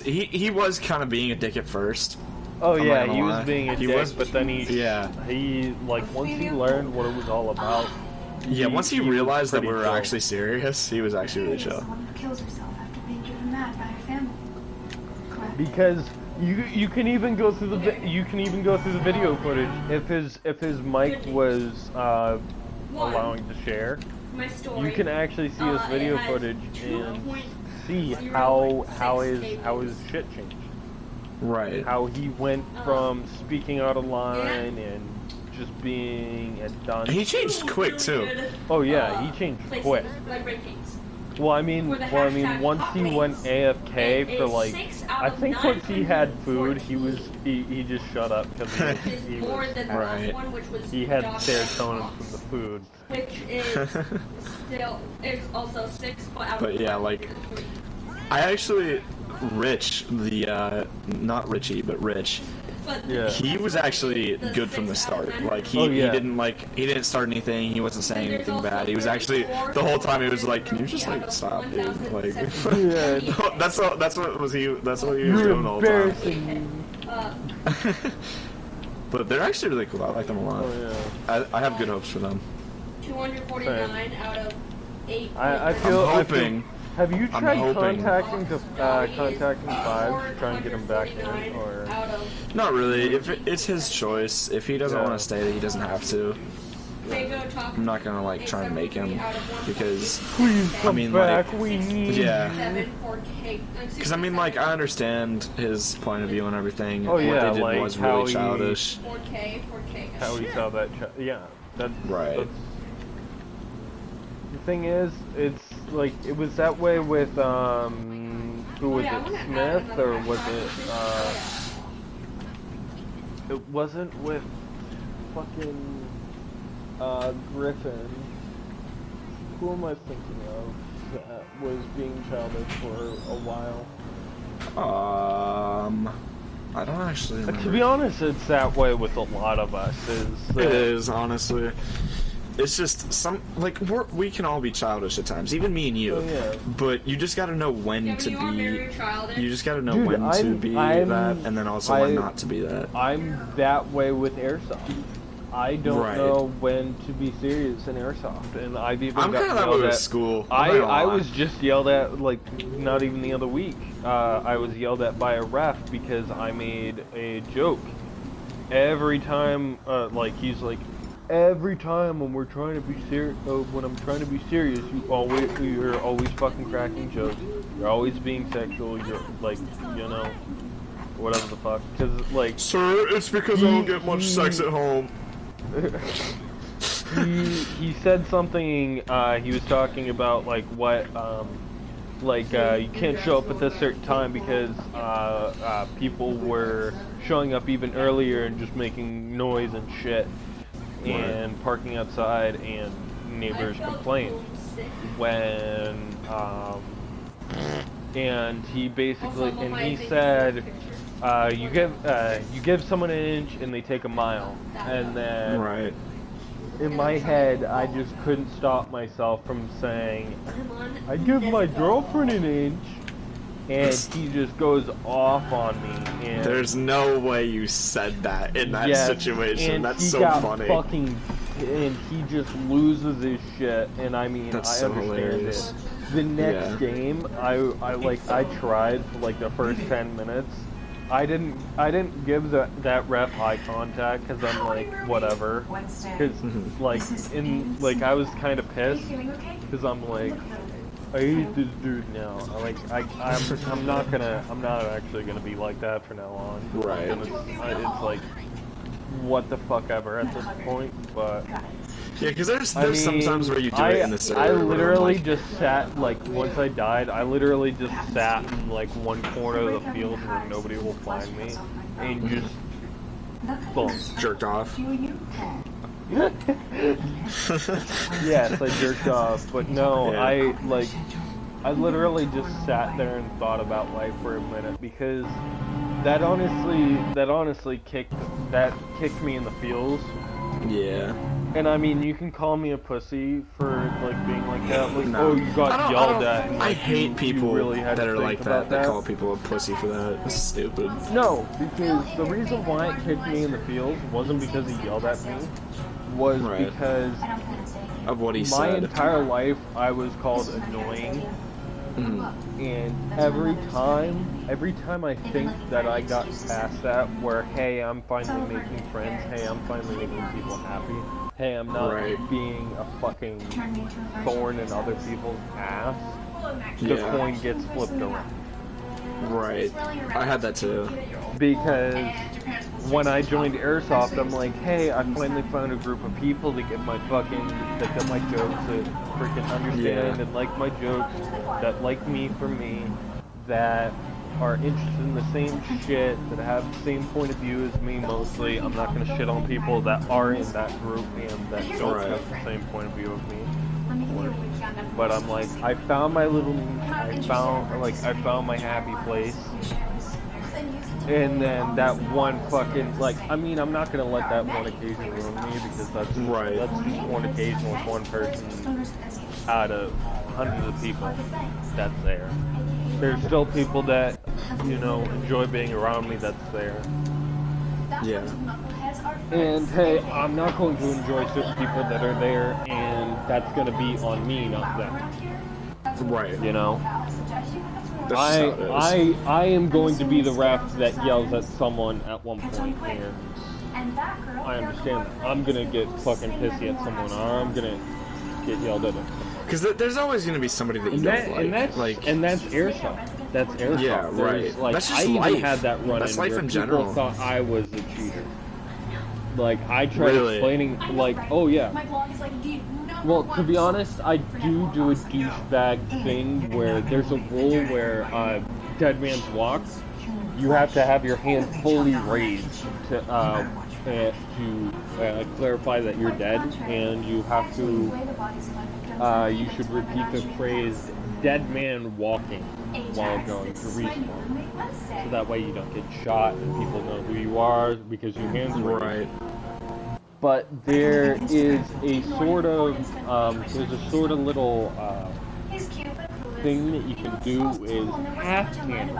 he was kind of being a dick at first. Oh I'm yeah, not he gonna was lie. being a dick, but then he like once he learned what it was all about. Yeah, once he realized that we were chill. actually serious, he was actually really chill. Someone who kills herself after being driven mad by her family. Correct? Because you can even go through the video footage if his mic was allowing to share. You can actually see his video footage and see how his shit changed. Right. How he went from speaking out of line and just being a dunce. And he changed quick too. Oh yeah, he changed quick. Well, I mean, once he went AFK for like, I think once he had food, he just shut up because he was right. He had serotonin from the food. Which is still also 6, but yeah, like I actually Rich, not Richie, but Rich. Yeah. He was actually good from the start. Like he didn't start anything. He wasn't saying anything bad. He was actually the whole time. He was like, "Can you just like stop, dude?" Like, yeah. that's what he was doing all the time. But they're actually really cool. I like them a lot. Oh, yeah. I have good hopes for them. 249 out of 8. I feel hoping. Have you tried hoping. contacting Fives to try and get him back in, or? Not really. If it's his choice, if he doesn't want to stay, he doesn't have to. I'm not gonna like try and make him because Please come back. Like, we need. Yeah. Because I mean, like I understand his point of view and everything. Oh yeah, what they did like was how really childish. 4K. How he saw that. Yeah. That's right. The thing is, it's like it was that way with who was it, Smith, or was it wasn't with fucking Griffin. Who am I thinking of that was being childish for a while? I don't actually remember. To be honest, it's that way with a lot of us. It is, honestly. It's just we can all be childish at times, even me and you. Oh, yeah. But you just gotta know when to be. You just gotta know Dude, when to be that, and then also when not to be that. I'm that way with Airsoft. I don't know when to be serious in Airsoft, and I've even I'm kind of that way with school. I was just yelled at, like, not even the other week. I was yelled at by a ref because I made a joke. Every time, he's like, every time when we're trying to be serious, when I'm trying to be serious, you're always fucking cracking jokes. You're always being sexual. You're like, whatever the fuck. Cause like, sir, it's because I don't get much sex at home. he said something. He was talking about like what you can't show up at this certain time because people were showing up even earlier and just making noise and shit. And parking outside, and neighbors complained when and he basically he said you give someone an inch and they take a mile, and then in my head I just couldn't stop myself from saying I give my girlfriend an inch. And he just goes off on me. And there's no way you said that in that situation. And that's he so got funny. And he just loses his shit. And I mean, that's I so understand hilarious. it. The next game, I tried for like the first 10 minutes. I didn't give that ref eye contact because I'm like whatever. Because I was kind of pissed because I'm like. I hate this dude now. I'm not actually gonna be like that from now on. Right. It's like, what the fuck ever at this point, but. Yeah, because there's sometimes where you do it in the server. I literally just sat, like, once I died, I literally just sat in, like, one corner of the field where nobody will find me, and just, boom. Jerked off. Yes, I jerked off, but no, I literally just sat there and thought about life for a minute, because that honestly kicked me in the feels. Yeah. And I mean, you can call me a pussy for like being like that. Like, No. oh, you got yelled at. And, like, I hate people you really had that to are think like about that call people a pussy for that. It's stupid. No, because the reason why it kicked me in the feels wasn't because he yelled at me, was because of what he my said. entire life I was called annoying. And every time I think that I got past that, where hey, I'm finally making friends, hey, I'm finally making people happy, hey, I'm not being a fucking thorn in other people's ass, the coin gets flipped around. Right. I had that too. Because when I joined Airsoft, I'm like, hey, I finally found a group of people that get my jokes, that freaking understand and like my jokes, that like me for me, that are interested in the same shit, that have the same point of view as me mostly. I'm not going to shit on people that are in that group and that don't have the same point of view of me. But I'm like, I found my little niche, I found my happy place. And then that one fucking, like, I mean, I'm not gonna let that one occasion ruin me, because that's just one occasion with one person out of hundreds of people that's there. There's still people that, you know, enjoy being around me that's there. Yeah. And hey, I'm not going to enjoy certain people that are there, and that's gonna be on me, not them. Right. You know? That's just how it is. I am going to be the ref that yells at someone at one point, and I understand that. I'm gonna get fucking pissy at someone, or I'm gonna get yelled at. Because there's always gonna be somebody that you don't like. And that's Airsoft. That's Airsoft. Yeah, right. Like, that's just I life. even had that run That's in life where in people general. thought I was a cheater. Like, I tried explaining, like, oh yeah. Well, to be honest, I do a douchebag thing where there's a rule where dead man's walk, you have to have your hand fully raised to clarify that you're dead, and you have to you should repeat the phrase "dead man walking" while going to respawn, so that way you don't get shot and people know who you are because your hands are raised. But there is a sort of little thing that you can do is half hand.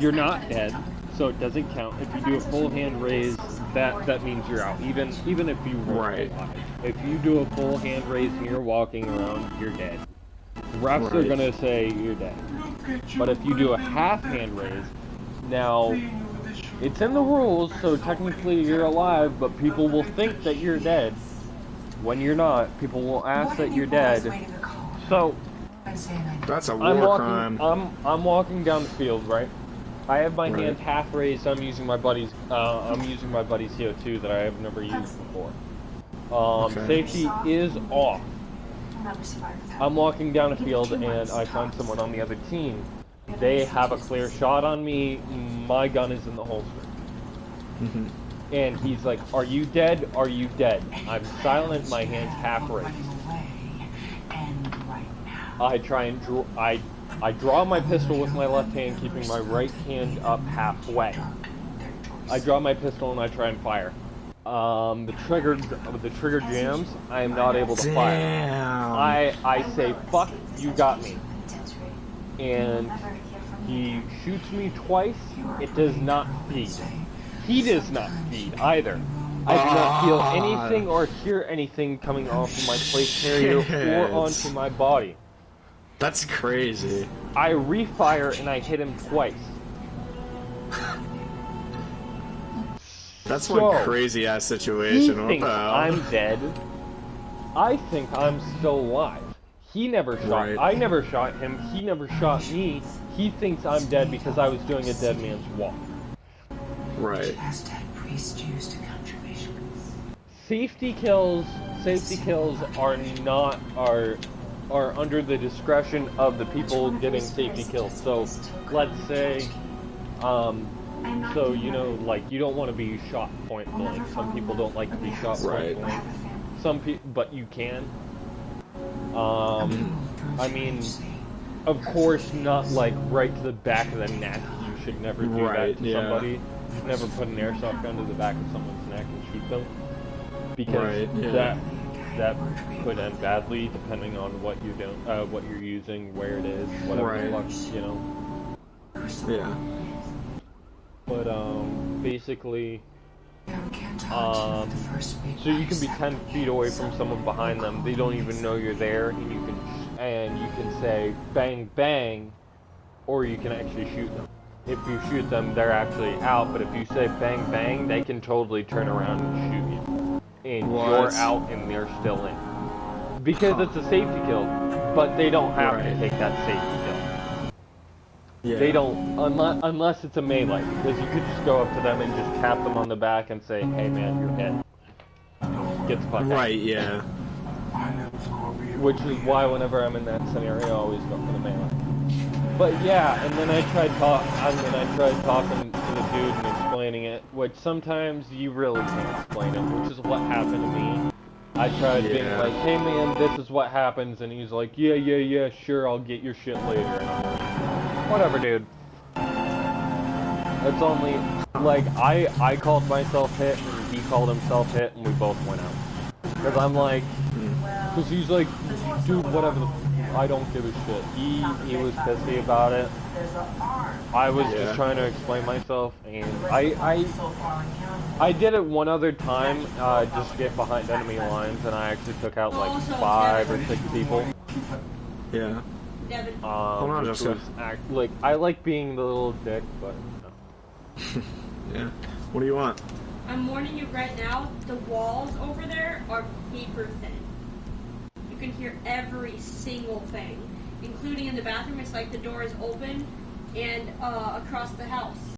You're not dead, so it doesn't count. If you do a full hand raise, that means you're out. Even if you were alive. If you do a full hand raise and you're walking around, you're dead. Refs are gonna say you're dead. But if you do a half hand raise, now it's in the rules, so technically you're alive, but people will think that you're dead when you're not. People will ask that you're dead. So that's a war crime. I'm walking down the field, right? I have my hands half raised. I'm using my buddy's CO2 that I have never used before. Safety is off. I'm walking down a field and I find someone on the other team. They have a clear shot on me. My gun is in the holster. And he's like, "Are you dead? Are you dead?" I'm silent. My hands half raised. I try and I draw my pistol with my left hand, keeping my right hand up halfway. I draw my pistol and I try and fire. The trigger jams. I am not able to fire. I say, "Fuck, you got me." And he shoots me twice. It does not feed. He does not feed either. I do not feel anything or hear anything coming off of my plate carrier or onto my body. That's crazy. I refire and I hit him twice. That's one crazy ass situation. He thinks I'm dead. I think I'm still alive. He never shot. I never shot him. He never shot me. He thinks I'm dead because I was doing a dead man's walk. Right. Safety kills are under the discretion of the people getting safety kills. So let's say, so you know, like, you don't want to be shot point blank. Some people don't like to be shot point blank. Some people, but you can. I mean, of course, not like right to the back of the neck. You should never do that to somebody. You should never put an airsoft gun to the back of someone's neck and shoot them. because Right, yeah. that could end badly depending on what you're doing, what you're using, where it is, whatever Right. the fuck, you know. Yeah. But basically, so you can be 10 feet away from someone behind them. They don't even know you're there, and you can say bang bang, or you can actually shoot them. If you shoot them, they're actually out. But if you say bang bang, they can totally turn around and shoot you, and you're out and they're still in. Because it's a safety kill, but they don't have to take that safety kill. Yeah. They don't, unless it's a melee, because you could just go up to them and just tap them on the back and say, hey man, you're hit. Get the fuck out. Right, yeah. Which is why whenever I'm in that scenario, I always go for the melee. But yeah, and then I tried talking to the dude and explaining it, which sometimes you really can't explain it, which is what happened to me. I tried being like, hey man, this is what happens, and he's like, yeah, sure, I'll get your shit later. And I'm like, whatever, dude. It's only, like, I called myself hit, and he called himself hit, and we both went out. Because I'm like, because he's like, dude, whatever, I don't give a shit. He was pissy about it. I was just trying to explain myself, and I did it one other time, just to get behind enemy lines, and I actually took out like 5 or 6 people. Yeah. Hold on, which Jessica. was like, I like being the little dick, but no. Yeah. What do you want? I'm warning you right now, the walls over there are paper thin. You can hear every single thing, including in the bathroom. It's like the door is open and across the house.